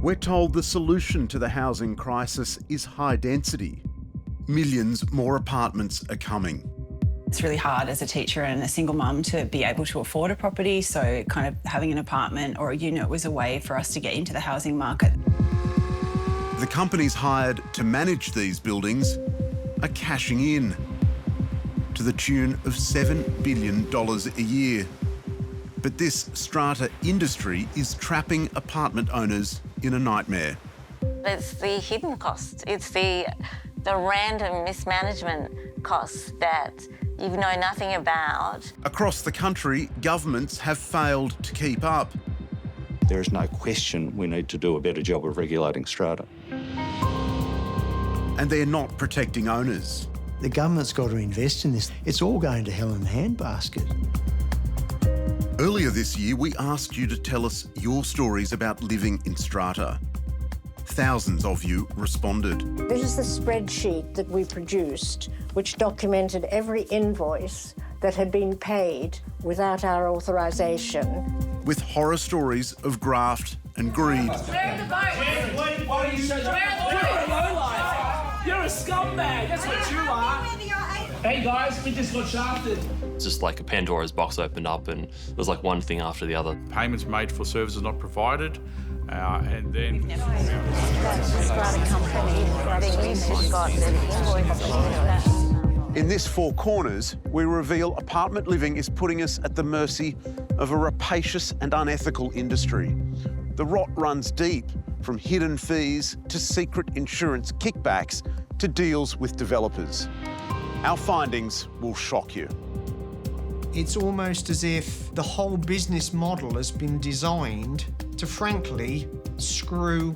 We're told the solution to the housing crisis is high density. Millions more apartments are coming. It's really hard as a teacher and a single mum to be able to afford a property, so kind of having an apartment or a unit was a way for us to get into the housing market. The companies hired to manage these buildings are cashing in to the tune of $7 billion a year. But this strata industry is trapping apartment owners in a nightmare. It's the hidden costs. It's the random mismanagement costs that you know nothing about. Across the country, governments have failed to keep up. There is no question we need to do a better job of regulating strata. And they're not protecting owners. The government's got to invest in this. It's all going to hell in a handbasket. Earlier this year, we asked you to tell us your stories about living in strata. Thousands of you responded. This is the spreadsheet that we produced, which documented every invoice that had been paid without our authorisation. With horror stories of graft and greed. Where the boat? Why do you say that? You're a scumbag, that's what you are. Hey guys, we just got shafted. It's just like a Pandora's box opened up and it was like one thing after the other. Payments made for services not provided, and then... In this Four Corners, we reveal apartment living is putting us at the mercy of a rapacious and unethical industry. The rot runs deep, from hidden fees to secret insurance kickbacks to deals with developers. Our findings will shock you. It's almost as if the whole business model has been designed to, frankly, screw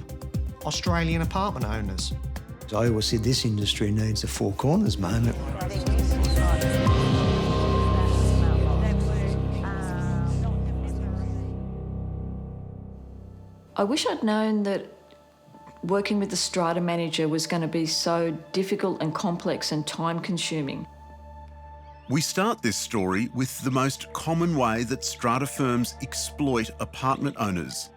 Australian apartment owners. I always said this industry needs a Four Corners moment. I wish I'd known that working with the strata manager was going to be so difficult and complex and time-consuming. We start this story with the most common way that strata firms exploit apartment owners.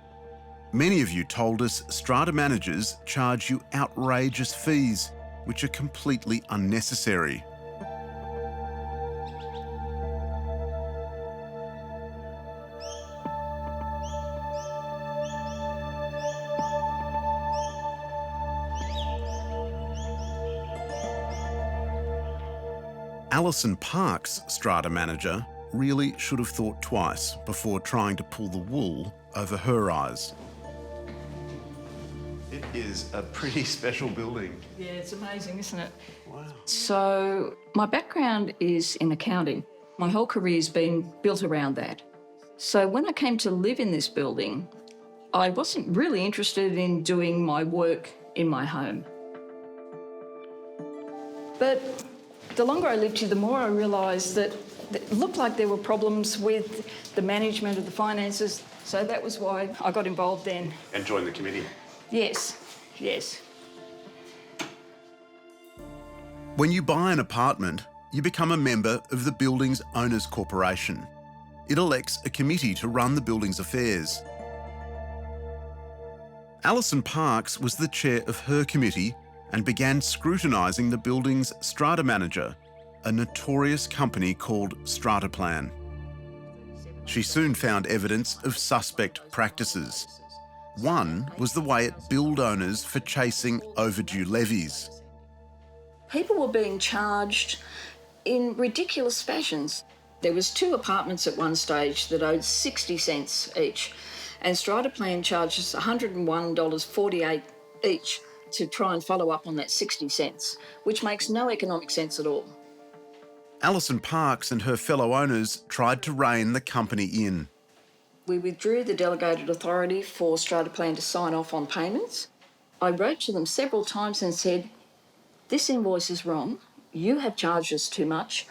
Many of you told us strata managers charge you outrageous fees, which are completely unnecessary. Alison Park's strata manager really should have thought twice before trying to pull the wool over her eyes. It is a pretty special building. Yeah, it's amazing, isn't it? Wow. So my background is in accounting. My whole career's been built around that. So when I came to live in this building, I wasn't really interested in doing my work in my home. But the longer I lived here, the more I realised that it looked like there were problems with the management of the finances. So that was why I got involved then. And joined the committee? Yes, yes. When you buy an apartment, you become a member of the building's owners corporation. It elects a committee to run the building's affairs. Alison Parks was the chair of her committee and began scrutinising the building's strata manager, a notorious company called Strata Plan. She soon found evidence of suspect practices. One was the way it billed owners for chasing overdue levies. People were being charged in ridiculous fashions. There was 2 apartments at one stage that owed 60 cents each, and Strata Plan charged us $101.48 each to try and follow up on that 60 cents, which makes no economic sense at all. Alison Parks and her fellow owners tried to rein the company in. We withdrew the delegated authority for Strata Plan to sign off on payments. I wrote to them several times and said, this invoice is wrong, you have charged us too much,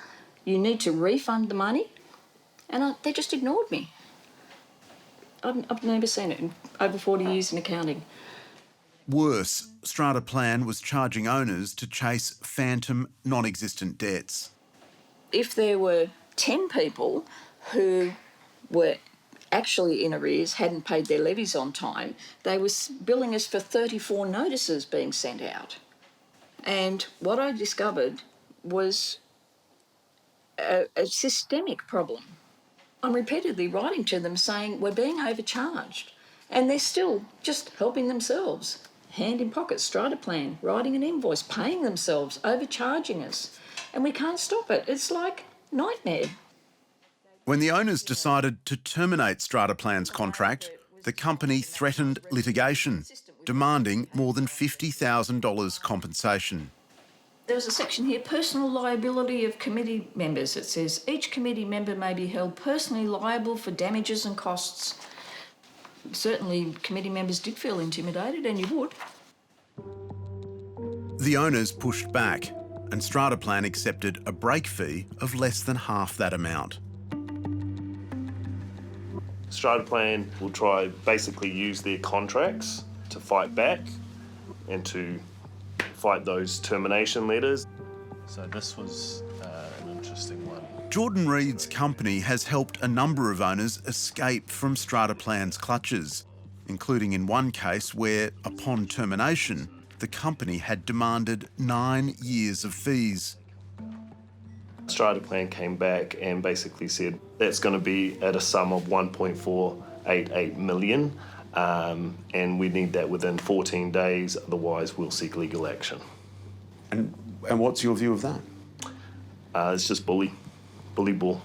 you need to refund the money, and they just ignored me. I've never seen it in over 40 years in accounting. Worse, Strata Plan was charging owners to chase phantom, non-existent debts. If there were 10 people who were actually in arrears, hadn't paid their levies on time. They were billing us for 34 notices being sent out. And what I discovered was a systemic problem. I'm repeatedly writing to them saying we're being overcharged, and they're still just helping themselves. Hand in pocket, Strata plan, writing an invoice, paying themselves, overcharging us. And we can't stop it. It's like nightmare. When the owners decided to terminate Strata Plan's contract, the company threatened litigation, demanding more than $50,000 compensation. There's a section here, personal liability of committee members. It says each committee member may be held personally liable for damages and costs. Certainly committee members did feel intimidated, and you would. The owners pushed back, and Strata Plan accepted a break fee of less than half that amount. Strata Plan will try basically use their contracts to fight back and to fight those termination letters. So this was an interesting one. Jordan Reed's company has helped a number of owners escape from Strata Plan's clutches, including in one case where, upon termination, the company had demanded 9 years of fees. Strata Plan came back and basically said that's going to be at a sum of $1.488 million, and we need that within 14 days, otherwise we'll seek legal action. And what's your view of that? It's just bully ball.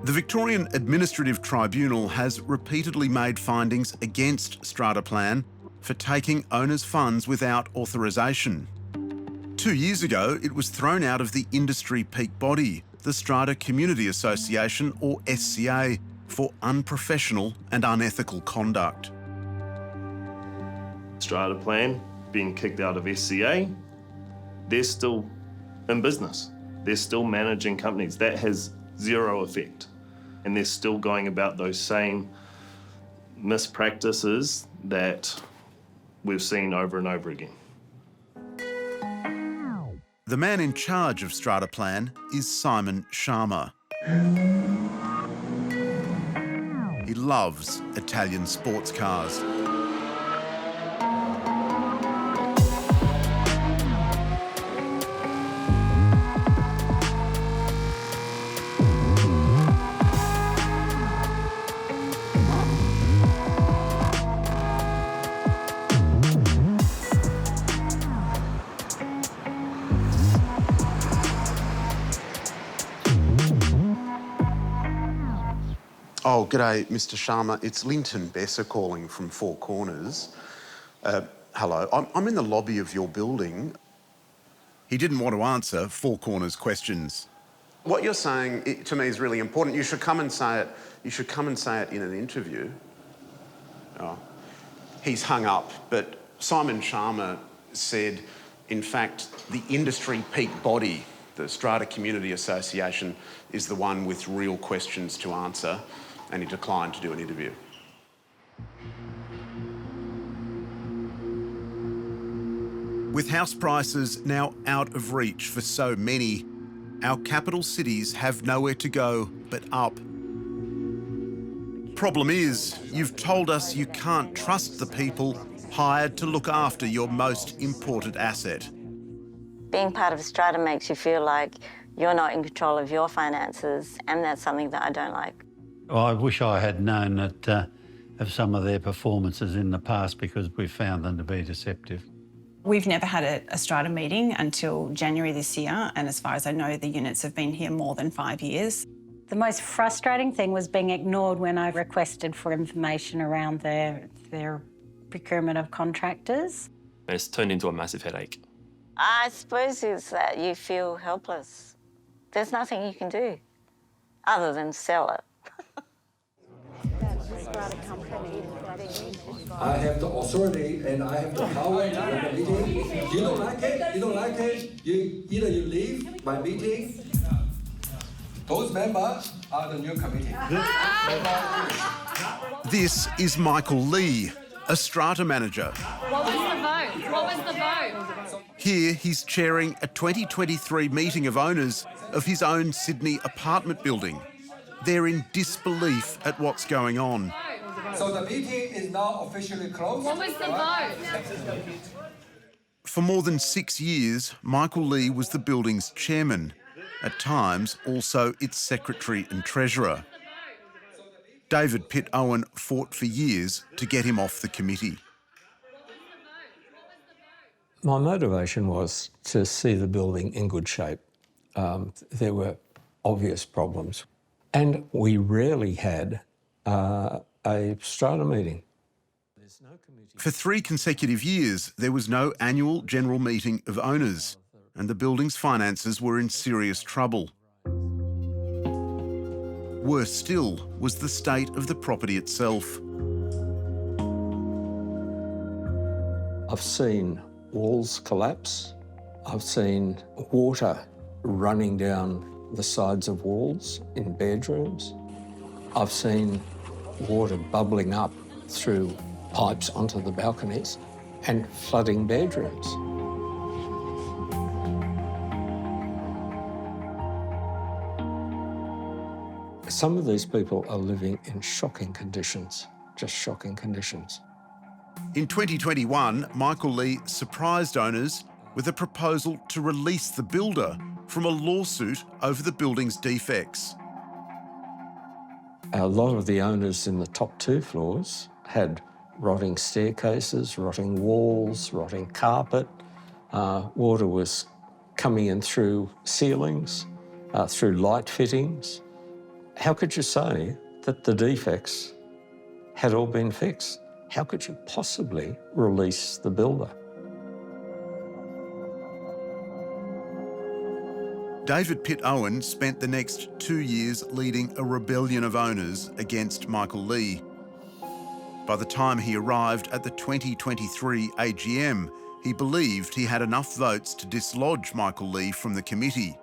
The Victorian Administrative Tribunal has repeatedly made findings against Strata Plan for taking owners' funds without authorisation. 2 years ago, it was thrown out of the industry peak body, the Strata Community Association, or SCA, for unprofessional and unethical conduct. Strata Plan being kicked out of SCA, they're still in business. They're still managing companies. That has zero effect. And they're still going about those same mispractices that we've seen over and over again. The man in charge of Strata Plan is Simon Sharma. He loves Italian sports cars. Oh, g'day, Mr. Sharma. It's Linton Besser calling from Four Corners. Hello, I'm in the lobby of your building. He didn't want to answer Four Corners questions. What you're saying to me is really important. You should come and say it. You should come and say it in an interview. Oh, he's hung up, but Simon Sharma said, in fact, the industry peak body, the Strata Community Association, is the one with real questions to answer, and he declined to do an interview. With house prices now out of reach for so many, our capital cities have nowhere to go but up. Problem is, you've told us you can't trust the people hired to look after your most important asset. Being part of Strata makes you feel like you're not in control of your finances, and that's something that I don't like. Well, I wish I had known that of some of their performances in the past, because we found them to be deceptive. We've never had a Strata meeting until January this year, and as far as I know, the units have been here more than 5 years. The most frustrating thing was being ignored when I requested for information around their procurement of contractors. It's turned into a massive headache. I suppose it's that you feel helpless. There's nothing you can do other than sell it. I have the authority and I have the power to run a meeting. You don't like it? You don't like it? Either you leave my meeting. Those members are the new committee. This is Michael Lee, a Strata manager. What was the vote? What was the vote? Here, he's chairing a 2023 meeting of owners of his own Sydney apartment building. They're in disbelief at what's going on. So the meeting is now officially closed. What was the vote? For more than 6 years, Michael Lee was the building's chairman, at times also its secretary and treasurer. David Pitt Owen fought for years to get him off the committee. My motivation was to see the building in good shape. There were obvious problems. And we rarely had a strata meeting. For 3 consecutive years, there was no annual general meeting of owners, and the building's finances were in serious trouble. Worse still was the state of the property itself. I've seen walls collapse. I've seen water running down the sides of walls in bedrooms. I've seen water bubbling up through pipes onto the balconies and flooding bedrooms. Some of these people are living in shocking conditions, just shocking conditions. In 2021, Michael Lee surprised owners with a proposal to release the builder from a lawsuit over the building's defects. A lot of the owners in the top 2 floors had rotting staircases, rotting walls, rotting carpet. Water was coming in through ceilings, through light fittings. How could you say that the defects had all been fixed? How could you possibly release the builder? David Pitt Owen spent the next 2 years leading a rebellion of owners against Michael Lee. By the time he arrived at the 2023 AGM, he believed he had enough votes to dislodge Michael Lee from the committee,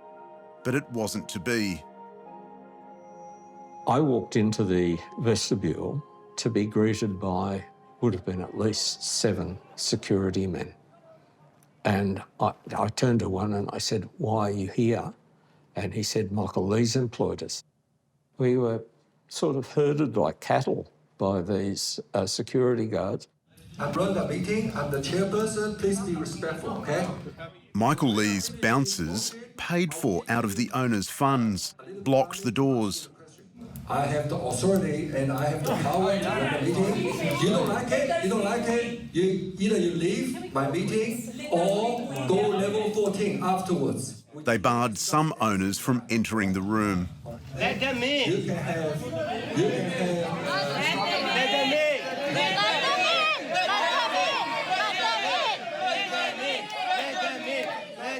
but it wasn't to be. I walked into the vestibule to be greeted by, would have been at least 7 security men. And I turned to one and I said, "Why are you here?" And he said, "Michael Lee's employed us." We were sort of herded like cattle by these security guards. I run the meeting. I'm the chairperson. Please be respectful, okay? Michael Lee's bouncers, paid for out of the owner's funds, blocked the doors. I have the authority and I have the power to run the meeting. You don't like it? You don't like it? Either you leave my meeting or go level 14 afterwards. They barred some owners from entering the room. Let them in. You can have. Let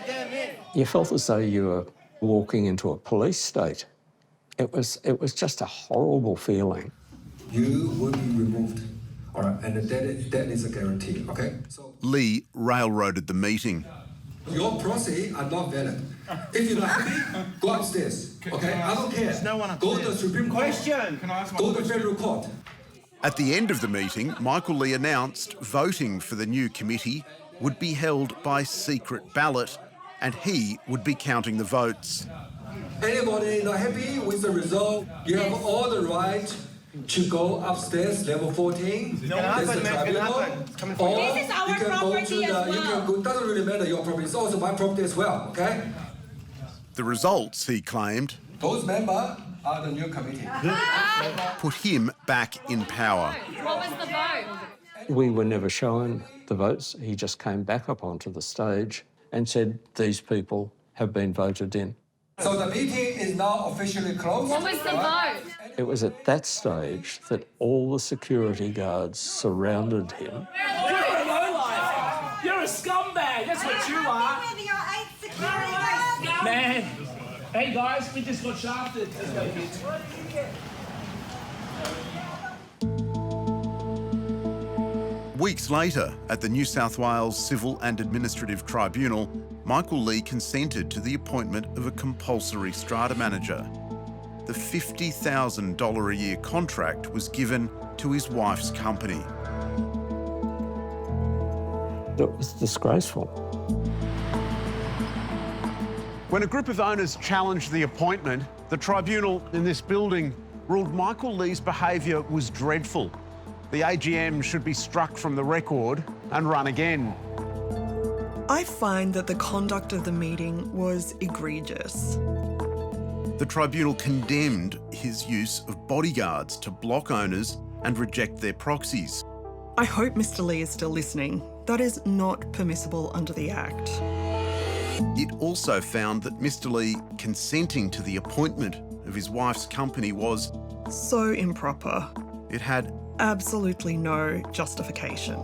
them in. You felt as though you were walking into a police state. It was just a horrible feeling. You will be removed. All right, and that is a guarantee, okay? So Lee railroaded the meeting. your proxy are not valid. If you're not happy, go upstairs, okay? I don't care. There's no one Go upstairs. to the Supreme Court. Question. Can I ask my Go to question? federal court. At the end of the meeting, Michael Lee announced voting for the new committee would be held by secret ballot, and he would be counting the votes. Anybody not happy with the result, you have all the right to go upstairs, level 14. Can happen, man. Can happen. It's coming from Or you. This is our you can go to property as you can go, doesn't really matter your property, it's also my property as well, okay? The results, he claimed, Those members are the new committee. put him back in power. What was the vote? We were never shown the votes. He just came back up onto the stage and said, "These people have been voted in." So the meeting is now officially closed. What was the vote? It was at that stage that all the security guards surrounded him. You're a lowlife. You're a scumbag. That's what you are. Man. Hey guys, we just got shafted. Let's go, kids. Weeks later, at the New South Wales Civil and Administrative Tribunal, Michael Lee consented to the appointment of a compulsory strata manager. The $50,000 a year contract was given to his wife's company. It was disgraceful. When a group of owners challenged the appointment, The tribunal in this building ruled Michael Lee's behaviour was dreadful. The AGM should be struck from the record and run again. I find that the conduct of the meeting was egregious. The tribunal condemned his use of bodyguards to block owners and reject their proxies. I hope Mr. Lee is still listening. That is not permissible under the Act. It also found that Mr. Lee consenting to the appointment of his wife's company was so improper. It had absolutely no justification.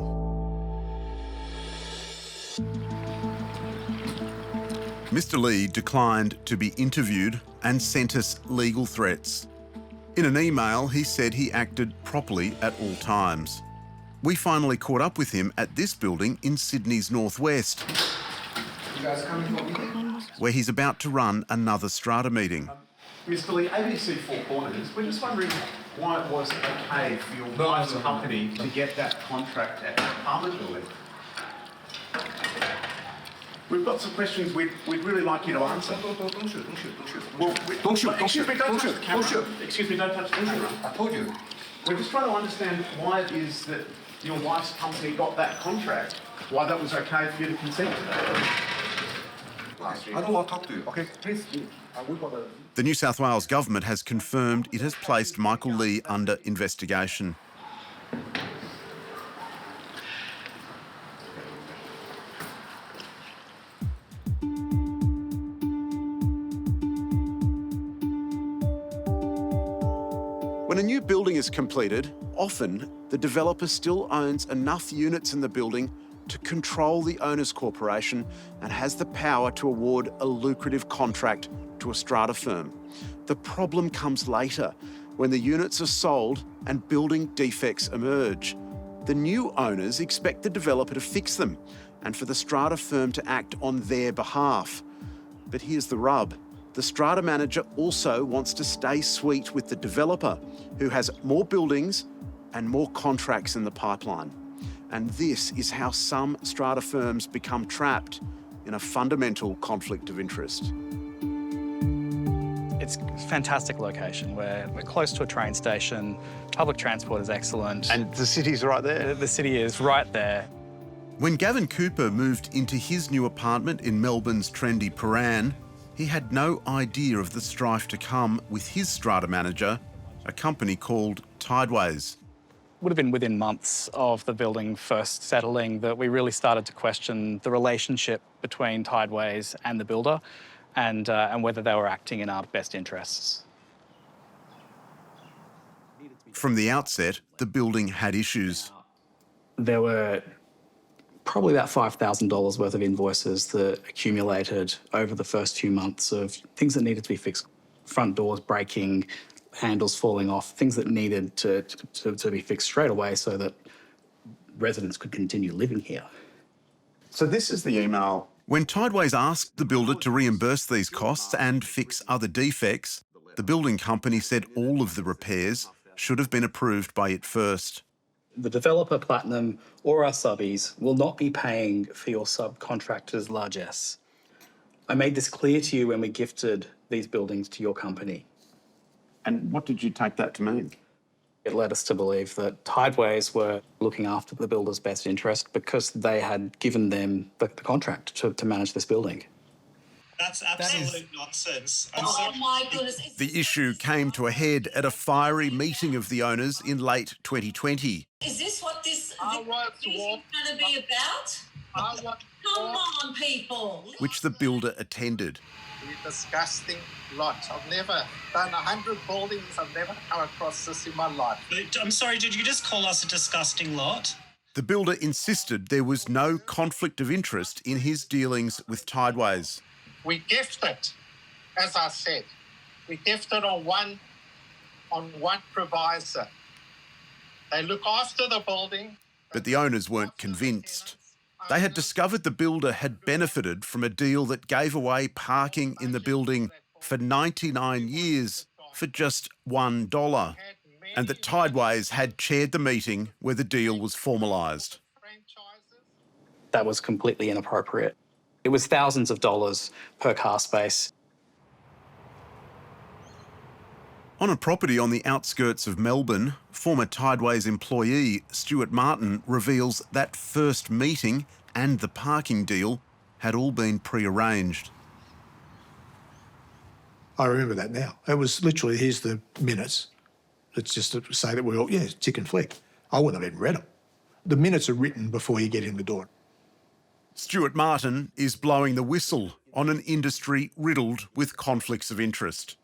Mr. Lee declined to be interviewed and sent us legal threats. In an email, he said he acted properly at all times. We finally caught up with him at this building in Sydney's northwest, You guys coming for a meeting? where he's about to run another strata meeting. Mr. Lee, ABC Four Corners, we're just wondering why it was okay for your wife's company to get that contract at the apartment building. We've got some questions we'd really like you to answer. Don't shoot. Well, Don't shoot. Excuse me, don't touch the camera. Don't shoot. Excuse me, don't touch the camera. I told you. We're just trying to understand why it is that your wife's company got that contract, why that was okay for you to consent to that. I don't want to talk to you, okay? Please. We've got a... The New South Wales government has confirmed it has placed Michael Lee under investigation. When a new building is completed, often the developer still owns enough units in the building to control the owners' corporation and has the power to award a lucrative contract to a strata firm. The problem comes later, when the units are sold and building defects emerge. The new owners expect the developer to fix them and for the strata firm to act on their behalf. But here's the rub. The strata manager also wants to stay sweet with the developer, who has more buildings and more contracts in the pipeline. And this is how some strata firms become trapped in a fundamental conflict of interest. It's a fantastic location. We're close to a train station. Public transport is excellent. And the city's right there? The city is right there. When Gavin Cooper moved into his new apartment in Melbourne's trendy Paran, he had no idea of the strife to come with his strata manager, a company called Tideways. Would have been within months of the building first settling that we really started to question the relationship between Tideways and the builder and whether they were acting in our best interests. From the outset, the building had issues. There were probably about $5,000 worth of invoices that accumulated over the first few months of things that needed to be fixed. Front doors breaking, handles falling off, things that needed to be fixed straight away so that residents could continue living here. So this is the email. When Tideways asked the builder to reimburse these costs and fix other defects, the building company said all of the repairs should have been approved by it first. The developer, Platinum, or our subbies will not be paying for your subcontractor's largesse. I made this clear to you when we gifted these buildings to your company. And what did you take that to mean? It led us to believe that Tideways were looking after the builder's best interest because they had given them the contract to manage this building. That's absolute nonsense. Oh my goodness. The issue came to a head at a fiery meeting of the owners in late 2020. Is this what this meeting is going to be about? Come on, people. Which the builder attended. You're a disgusting lot. I've never done 100 buildings. I've never come across this in my life. I'm sorry, did you just call us a disgusting lot? The builder insisted there was no conflict of interest in his dealings with Tideways. We gifted, as I said, we gifted on one provisor. They look after the building. But the owners weren't convinced. They had discovered the builder had benefited from a deal that gave away parking in the building for 99 years for just $1, and that Tideways had chaired the meeting where the deal was formalised. That was completely inappropriate. It was thousands of dollars per car space. On a property on the outskirts of Melbourne, former Tideways employee Stuart Martin reveals that first meeting and the parking deal had all been pre-arranged. I remember that now. It was literally, here's the minutes. It's just to say that we're all, yeah, tick and flick. I wouldn't have even read them. The minutes are written before you get in the door. Stuart Martin is blowing the whistle on an industry riddled with conflicts of interest.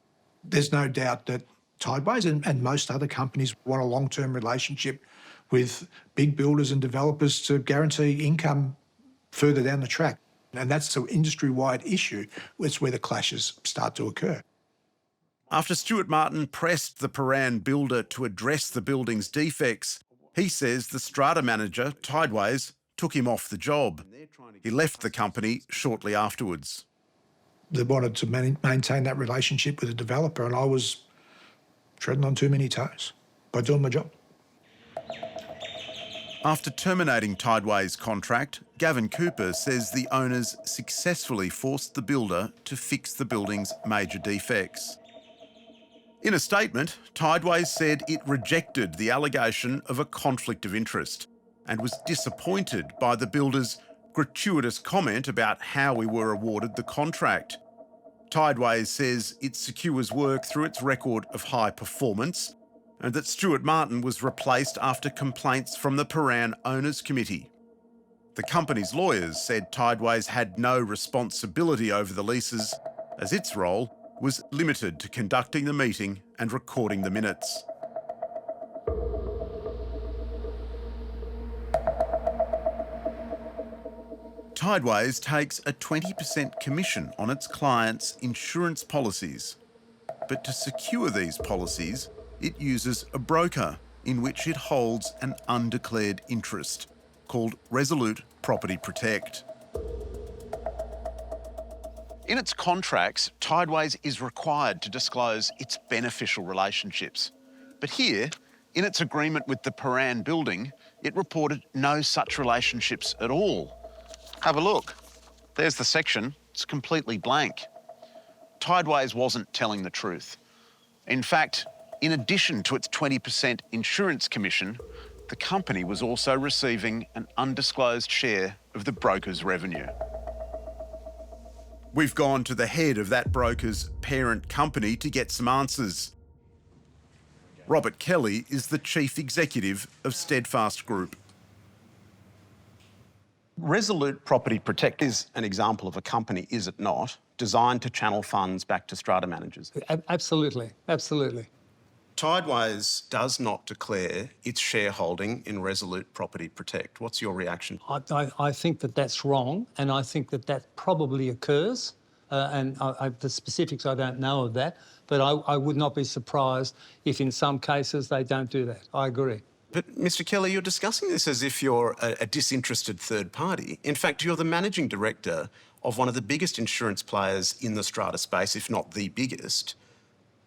There's no doubt that Tideways and most other companies want a long-term relationship with big builders and developers to guarantee income further down the track. And that's an industry-wide issue. It's where the clashes start to occur. After Stuart Martin pressed the Paran builder to address the building's defects, he says the strata manager, Tideways, took him off the job. He left the company shortly afterwards. They wanted to maintain that relationship with the developer, and I was treading on too many toes by doing my job. After terminating Tideways' contract, Gavin Cooper says the owners successfully forced the builder to fix the building's major defects. In a statement, Tideways said it rejected the allegation of a conflict of interest and was disappointed by the builder's gratuitous comment about how we were awarded the contract. Tideways says it secures work through its record of high performance and that Stuart Martin was replaced after complaints from the Paran Owners Committee. The company's lawyers said Tideways had no responsibility over the leases, as its role was limited to conducting the meeting and recording the minutes. Tideways takes a 20% commission on its clients' insurance policies. But to secure these policies, it uses a broker in which it holds an undeclared interest called Resolute Property Protect. In its contracts, Tideways is required to disclose its beneficial relationships. But here, in its agreement with the Paran building, it reported no such relationships at all. Have a look. There's the section. It's completely blank. Tideways wasn't telling the truth. In fact, in addition to its 20% insurance commission, the company was also receiving an undisclosed share of the broker's revenue. We've gone to the head of that broker's parent company to get some answers. Robert Kelly is the chief executive of Steadfast Group. Resolute Property Protect is an example of a company, is it not, designed to channel funds back to strata managers? Absolutely, absolutely. Tideways does not declare its shareholding in Resolute Property Protect. What's your reaction? I think that that's wrong, and I think that that probably occurs. The specifics, I don't know of that, but I would not be surprised if in some cases they don't do that. I agree. But, Mr Kelly, you're discussing this as if you're a disinterested third party. In fact, you're the managing director of one of the biggest insurance players in the strata space, if not the biggest,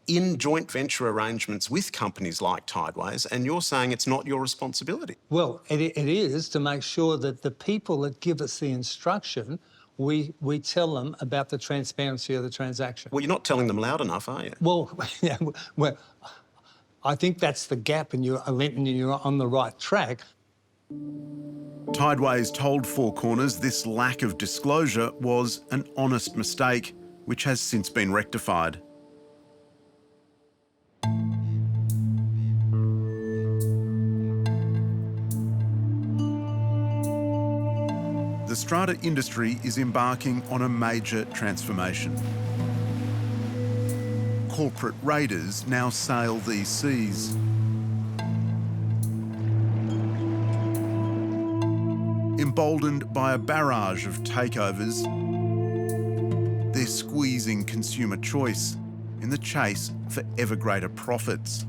in joint venture arrangements with companies like Tideways, and you're saying it's not your responsibility. Well, it is to make sure that the people that give us the instruction, we tell them about the transparency of the transaction. Well, you're not telling them loud enough, are you? Well, yeah, well, I think that's the gap, and you're on the right track. Tideways told Four Corners this lack of disclosure was an honest mistake, which has since been rectified. The strata industry is embarking on a major transformation. Corporate raiders now sail these seas. Emboldened by a barrage of takeovers, they're squeezing consumer choice in the chase for ever greater profits.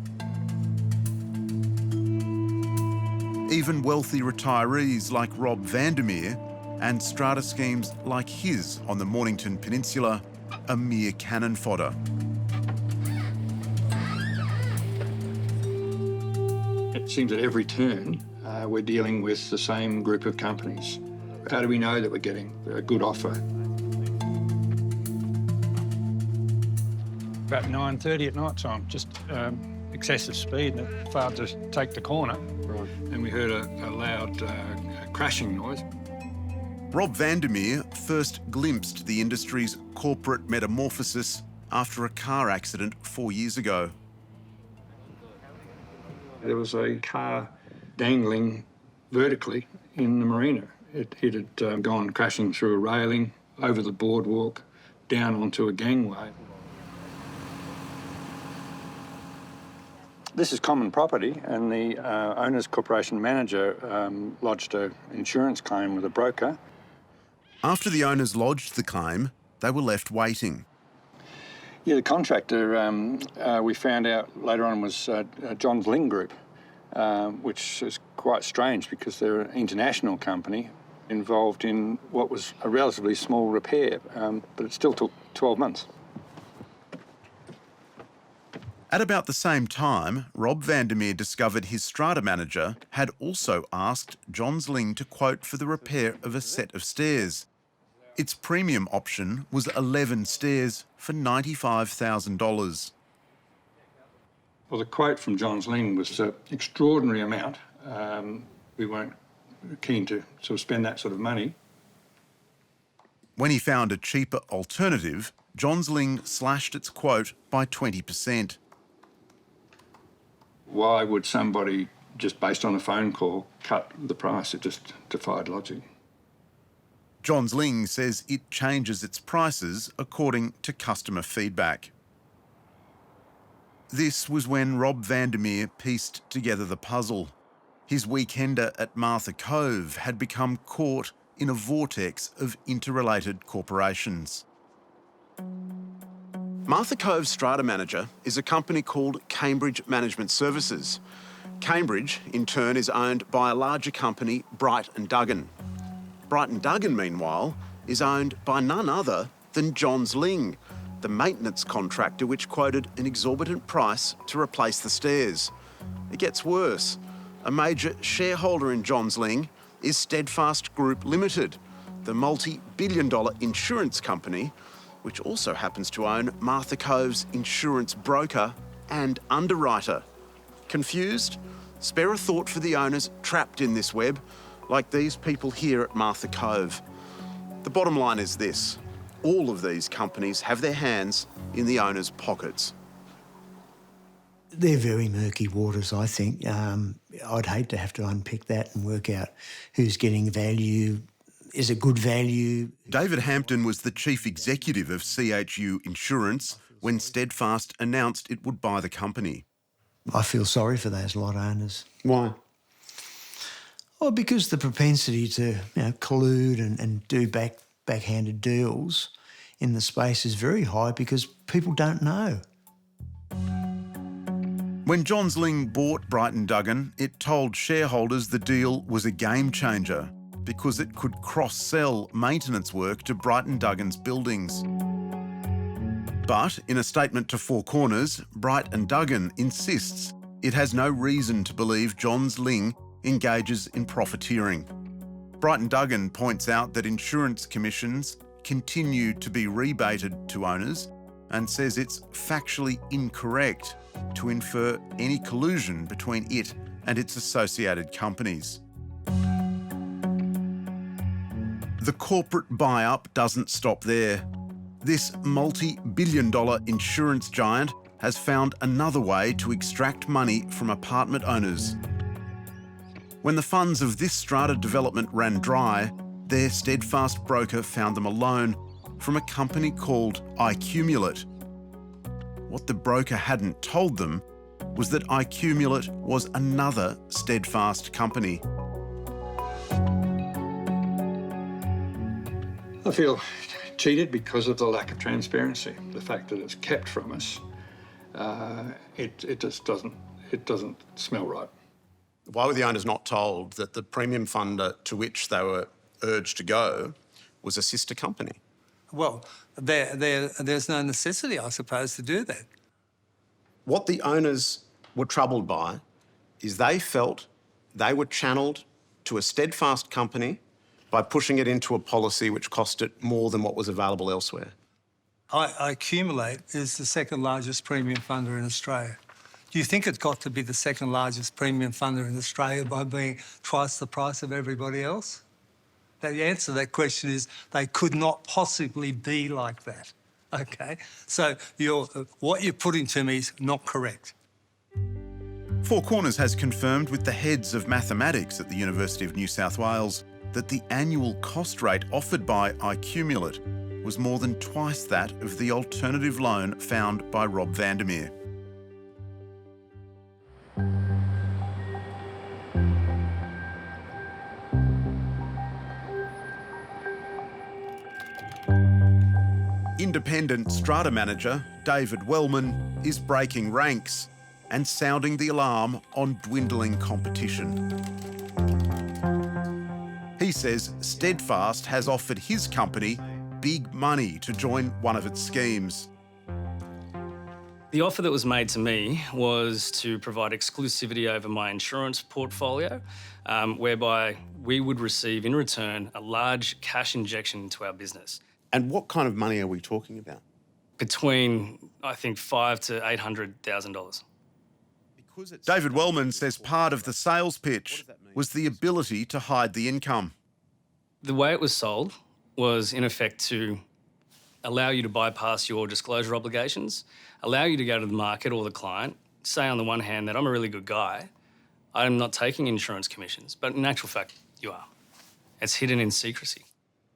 Even wealthy retirees like Rob Vandermeer and strata schemes like his on the Mornington Peninsula are mere cannon fodder. It seems at every turn we're dealing with the same group of companies. How do we know that we're getting a good offer? About 9:30 at night time, just excessive speed, and it failed to take the corner. Right. And we heard a loud crashing noise. Rob Vandermeer first glimpsed the industry's corporate metamorphosis after a car accident 4 years ago. There was a car dangling vertically in the marina. It had gone crashing through a railing, over the boardwalk, down onto a gangway. This is common property, and the owner's corporation manager lodged an insurance claim with a broker. After the owners lodged the claim, they were left waiting. Yeah, the contractor, we found out later on, was John's Ling Group, which is quite strange because they're an international company involved in what was a relatively small repair, but it still took 12 months. At about the same time, Rob Vandermeer discovered his strata manager had also asked Johns Ling to quote for the repair of a set of stairs. Its premium option was 11 stairs for $95,000. Well, the quote from Johns Ling was an extraordinary amount. We weren't keen to sort of spend that sort of money. When he found a cheaper alternative, Johns Ling slashed its quote by 20%. Why would somebody, just based on a phone call, cut the price? It just defied logic. Johns Ling says it changes its prices according to customer feedback. This was when Rob Vandermeer pieced together the puzzle. His weekender at Martha Cove had become caught in a vortex of interrelated corporations. Martha Cove's strata manager is a company called Cambridge Management Services. Cambridge, in turn, is owned by a larger company, Bright & Duggan. Bright & Duggan, meanwhile, is owned by none other than Johns Ling, the maintenance contractor which quoted an exorbitant price to replace the stairs. It gets worse. A major shareholder in Johns Ling is Steadfast Group Limited, the multi-billion-dollar insurance company, which also happens to own Martha Cove's insurance broker and underwriter. Confused? Spare a thought for the owners trapped in this web, like these people here at Martha Cove. The bottom line is this: all of these companies have their hands in the owners' pockets. They're very murky waters, I think. I'd hate to have to unpick that and work out who's getting value. Is it good value? David Hampton was the chief executive of CHU Insurance when Steadfast announced it would buy the company. I feel sorry for those lot owners. Why? Well, because the propensity to collude and do backhanded deals in the space is very high because people don't know. When Johns Ling bought Bright & Duggan, it told shareholders the deal was a game changer because it could cross-sell maintenance work to Bright & Duggan's buildings. But in a statement to Four Corners, Bright & Duggan insists it has no reason to believe Johns Ling engages in profiteering. Bright & Duggan points out that insurance commissions continue to be rebated to owners and says it's factually incorrect to infer any collusion between it and its associated companies. The corporate buy-up doesn't stop there. This multi-billion-dollar insurance giant has found another way to extract money from apartment owners. When the funds of this strata development ran dry, their Steadfast broker found them a loan from a company called iCumulate. What the broker hadn't told them was that iCumulate was another Steadfast company. I feel cheated because of the lack of transparency, the fact that it's kept from us. It just doesn't smell right. Why were the owners not told that the premium funder to which they were urged to go was a sister company? Well, there's no necessity, I suppose, to do that. What the owners were troubled by is they felt they were channelled to a Steadfast company by pushing it into a policy which cost it more than what was available elsewhere. I Accumulate is the second largest premium funder in Australia. Do you think it got to be the second largest premium funder in Australia by being twice the price of everybody else? The answer to that question is they could not possibly be like that, okay? So what you're putting to me is not correct. Four Corners has confirmed with the heads of mathematics at the University of New South Wales that the annual cost rate offered by Accumulate was more than twice that of the alternative loan found by Rob Vandermeer. Independent strata manager David Wellman is breaking ranks and sounding the alarm on dwindling competition. He says Steadfast has offered his company big money to join one of its schemes. The offer that was made to me was to provide exclusivity over my insurance portfolio, whereby we would receive in return a large cash injection into our business. And what kind of money are we talking about? Between, I think, $500,000 to $800,000. David Wellman says part of the sales pitch was the ability to hide the income. The way it was sold was, in effect, to allow you to bypass your disclosure obligations, allow you to go to the market or the client, say on the one hand that I'm a really good guy, I'm not taking insurance commissions, but in actual fact, you are. It's hidden in secrecy.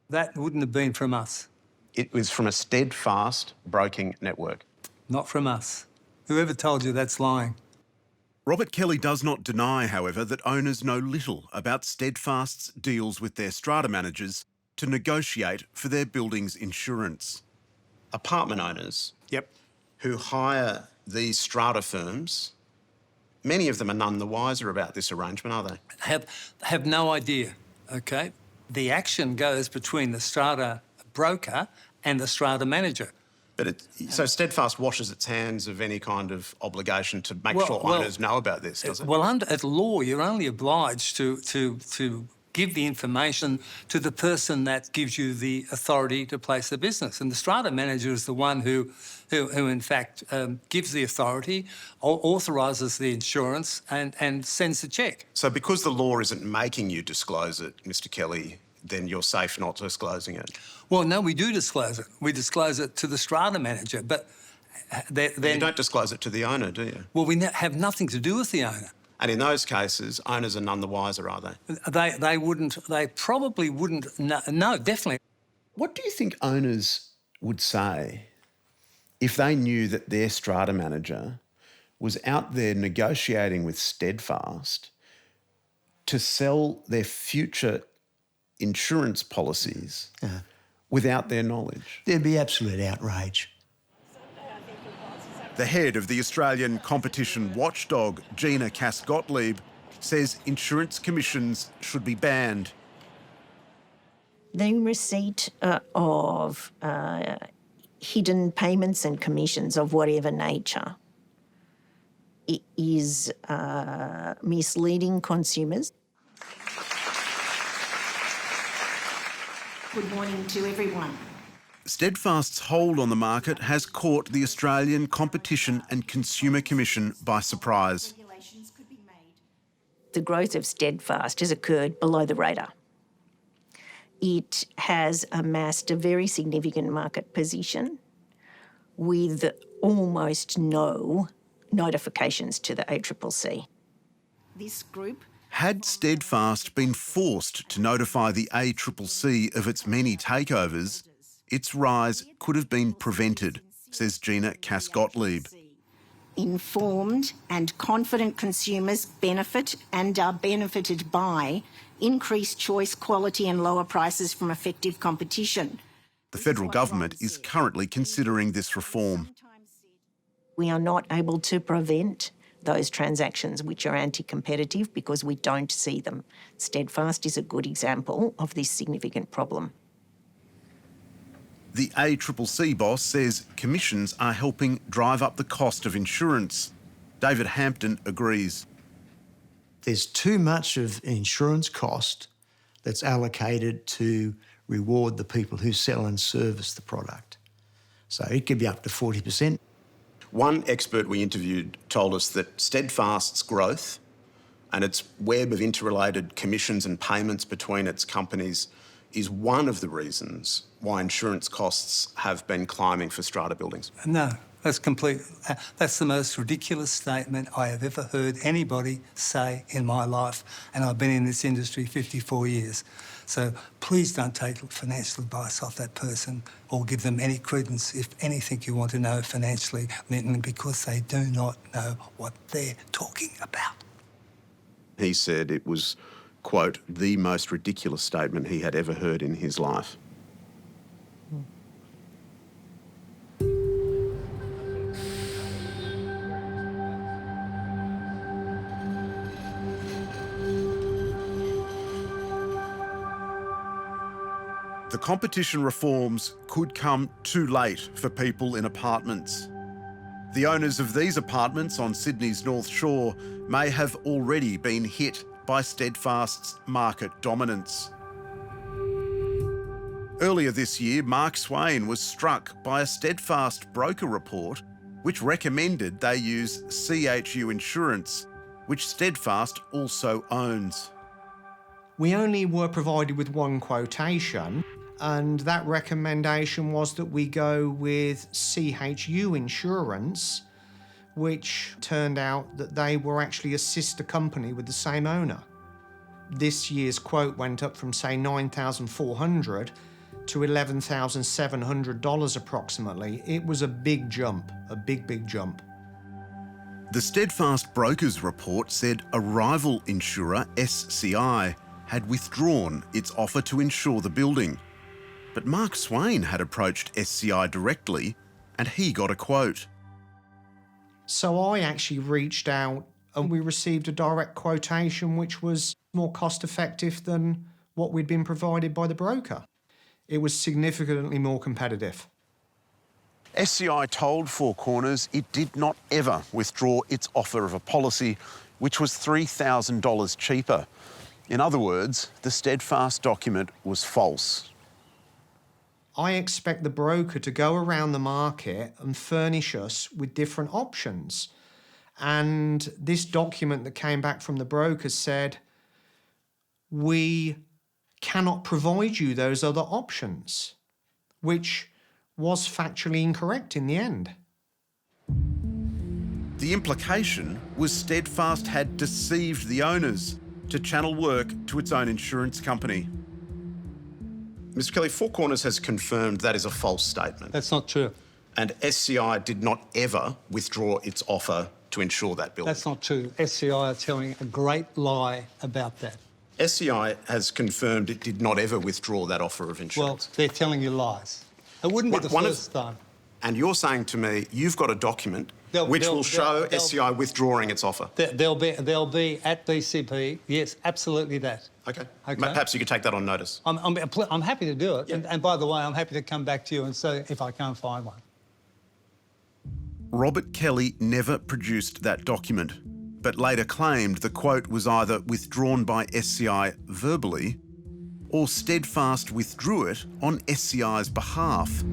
That wouldn't have been from us. It was from a Steadfast broking network. Not from us. Whoever told you that's lying. Robert Kelly does not deny, however, that owners know little about Steadfast's deals with their strata managers to negotiate for their building's insurance. Apartment owners who hire these strata firms, many of them are none the wiser about this arrangement, are they? Have no idea, okay? The action goes between the strata broker and the strata manager. But so Steadfast washes its hands of any kind of obligation to make sure owners know about this, does it? Well, at law, you're only obliged to give the information to the person that gives you the authority to place the business. And the strata manager is the one who in fact, gives the authority, authorises the insurance and sends the cheque. So because the law isn't making you disclose it, Mr Kelly, then you're safe not disclosing it? Well, no, we do disclose it. We disclose it to the strata manager, but then... You don't disclose it to the owner, do you? Well, we have nothing to do with the owner. And in those cases, owners are none the wiser, are they? They wouldn't, they probably wouldn't, no, definitely. What do you think owners would say if they knew that their strata manager was out there negotiating with Steadfast to sell their future insurance policies without their knowledge? There'd be absolute outrage. The head of the Australian competition watchdog, Gina Cass-Gottlieb, says insurance commissions should be banned. The receipt of hidden payments and commissions of whatever nature is misleading consumers. Good morning to everyone. Steadfast's hold on the market has caught the Australian Competition and Consumer Commission by surprise. The growth of Steadfast has occurred below the radar. It has amassed a very significant market position with almost no notifications to the ACCC. This group... Had Steadfast been forced to notify the ACCC of its many takeovers, its rise could have been prevented, says Gina Cass-Gottlieb. Informed and confident consumers benefit and are benefited by increased choice, quality and lower prices from effective competition. The federal government is currently considering this reform. We are not able to prevent those transactions which are anti-competitive because we don't see them. Steadfast is a good example of this significant problem. The ACCC boss says commissions are helping drive up the cost of insurance. David Hampton agrees. There's too much of insurance cost that's allocated to reward the people who sell and service the product. So it could be up to 40%. One expert we interviewed told us that Steadfast's growth and its web of interrelated commissions and payments between its companies is one of the reasons why insurance costs have been climbing for strata buildings. No, that's the most ridiculous statement I have ever heard anybody say in my life, and I've been in this industry 54 years. So please don't take financial advice off that person or give them any credence, if anything you want to know financially, Linton, because they do not know what they're talking about. He said it was, quote, the most ridiculous statement he had ever heard in his life. The competition reforms could come too late for people in apartments. The owners of these apartments on Sydney's North Shore may have already been hit by Steadfast's market dominance. Earlier this year, Mark Swain was struck by a Steadfast broker report which recommended they use CHU insurance, which Steadfast also owns. We only were provided with one quotation, and that recommendation was that we go with CHU insurance, which turned out that they were actually a sister company with the same owner. This year's quote went up from, say, $9,400 to $11,700 approximately. It was a big jump, a big jump. The Steadfast brokers report said a rival insurer, SCI, had withdrawn its offer to insure the building. But Mark Swain had approached SCI directly and he got a quote. So I actually reached out and we received a direct quotation which was more cost effective than what we'd been provided by the broker. It was significantly more competitive. SCI told Four Corners it did not ever withdraw its offer of a policy which was $3,000 cheaper. In other words, the Steadfast document was false. I expect the broker to go around the market and furnish us with different options. And this document that came back from the broker said, we cannot provide you those other options, which was factually incorrect in the end. The implication was Steadfast had deceived the owners to channel work to its own insurance company. Mr. Kelly, Four Corners has confirmed that is a false statement. That's not true. And SCI did not ever withdraw its offer to insure that building. That's not true. SCI are telling a great lie about that. SCI has confirmed it did not ever withdraw that offer of insurance. Well, they're telling you lies. It wouldn't be the first time. And you're saying to me, you've got a document which will show SCI withdrawing its offer. They'll be at BCP. Yes, absolutely that. Okay. Perhaps you could take that on notice. I'm happy to do it. Yeah. And by the way, I'm happy to come back to you and say if I can't find one. Robert Kelly never produced that document, but later claimed the quote was either withdrawn by SCI verbally or Steadfast withdrew it on SCI's behalf.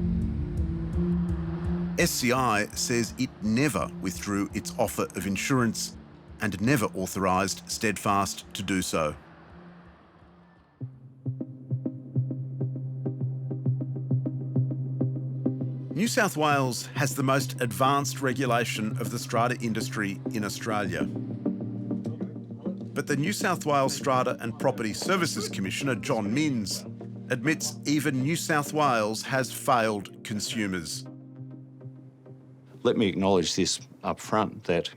SCI says it never withdrew its offer of insurance and never authorised Steadfast to do so. New South Wales has the most advanced regulation of the strata industry in Australia. But the New South Wales Strata and Property Services Commissioner, John Minns, admits even New South Wales has failed consumers. Let me acknowledge this up front, that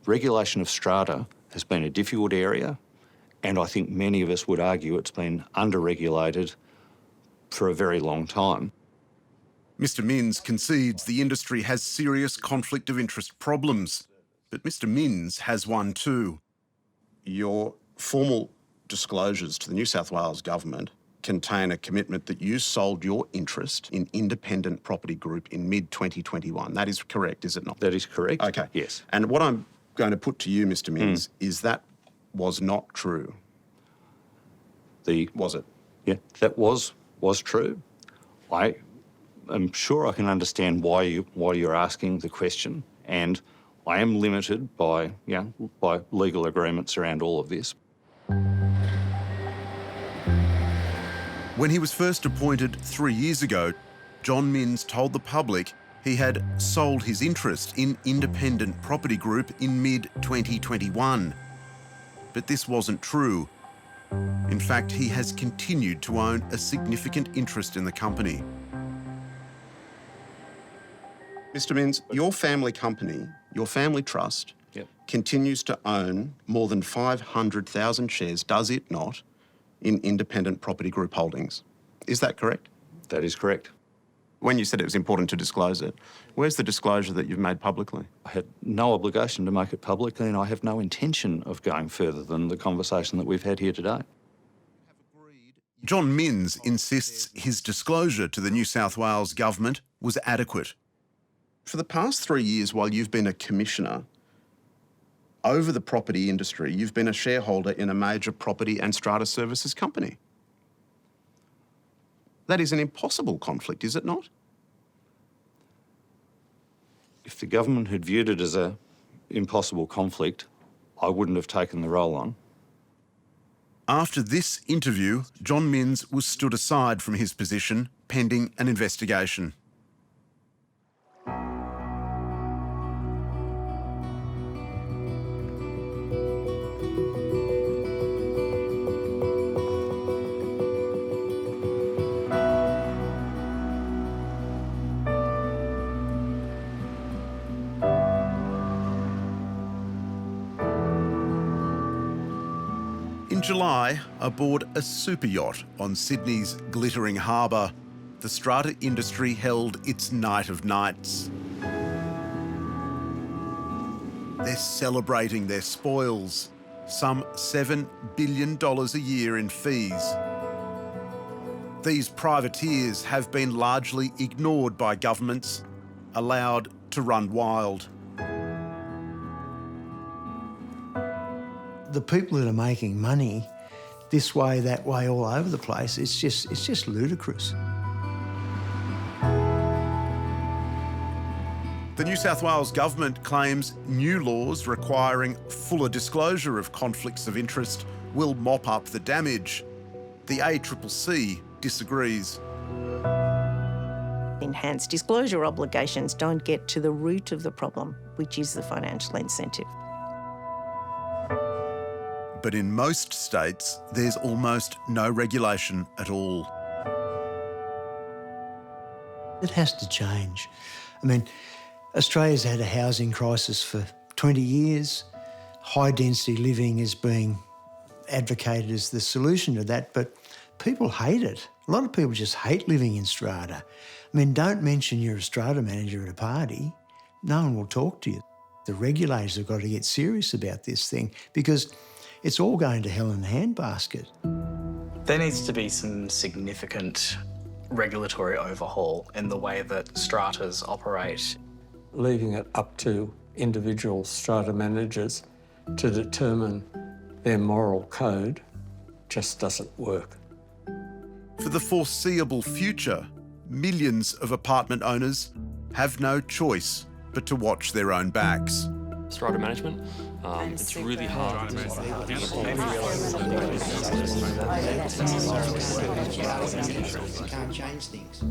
regulation of strata has been a difficult area, and I think many of us would argue it's been under-regulated for a very long time. Mr Minns concedes the industry has serious conflict of interest problems, but Mr Minns has one too. Your formal disclosures to the New South Wales government contain a commitment that you sold your interest in Independent Property Group in mid-2021. That is correct, is it not? That is correct. Okay. Yes. And what I'm going to put to you, Mr Minns, is that was not true. Was it? Yeah, that was true. I am sure I can understand why you're asking the question, and I am limited by legal agreements around all of this. When he was first appointed 3 years ago, John Minns told the public he had sold his interest in Independent Property Group in mid-2021. But this wasn't true. In fact, he has continued to own a significant interest in the company. Mr. Minns, your family company, your family trust, continues to own more than 500,000 shares, does it not, in Independent Property Group Holdings. Is that correct? That is correct. When you said it was important to disclose it, where's the disclosure that you've made publicly? I had no obligation to make it publicly, and I have no intention of going further than the conversation that we've had here today. John Minns insists his disclosure to the New South Wales government was adequate. For the past 3 years, while you've been a commissioner over the property industry, you've been a shareholder in a major property and strata services company. That is an impossible conflict, is it not? If the government had viewed it as an impossible conflict, I wouldn't have taken the role on. After this interview, John Minns was stood aside from his position pending an investigation. In July, aboard a super yacht on Sydney's glittering harbour, the strata industry held its night of nights. They're celebrating their spoils, some $7 billion a year in fees. These privateers have been largely ignored by governments, allowed to run wild. The people that are making money this way, that way, all over the place, it's just ludicrous. The New South Wales government claims new laws requiring fuller disclosure of conflicts of interest will mop up the damage. The ACCC disagrees. Enhanced disclosure obligations don't get to the root of the problem, which is the financial incentive. But in most states, there's almost no regulation at all. It has to change. I mean, Australia's had a housing crisis for 20 years. High-density living is being advocated as the solution to that, but people hate it. A lot of people just hate living in strata. I mean, don't mention you're a strata manager at a party. No one will talk to you. The regulators have got to get serious about this thing because it's all going to hell in a handbasket. There needs to be some significant regulatory overhaul in the way that stratas operate. Leaving it up to individual strata managers to determine their moral code just doesn't work. For the foreseeable future, millions of apartment owners have no choice but to watch their own backs. Strata management, it's really hard. You can't change things.